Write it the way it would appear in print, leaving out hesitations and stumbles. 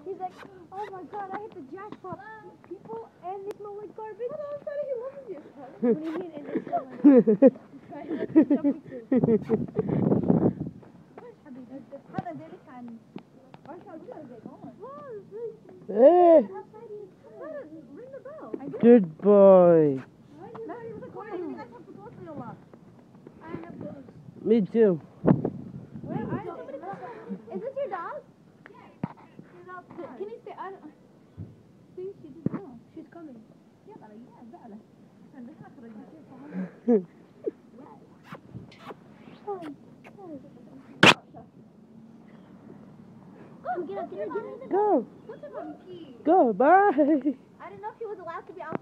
He's like, oh my god, I hit the jackpot. People, and they smell like garbage. But I was he loves you. What do you mean, and they smell like garbage? هذا ذلك عن Hey, ring the bell. good boy. Me too. Is this your dog? Yes. Can you stay? See, she just know. She's coming. Get up, Go. What's a monkey? Go, bye. I didn't know if he was allowed to be outside.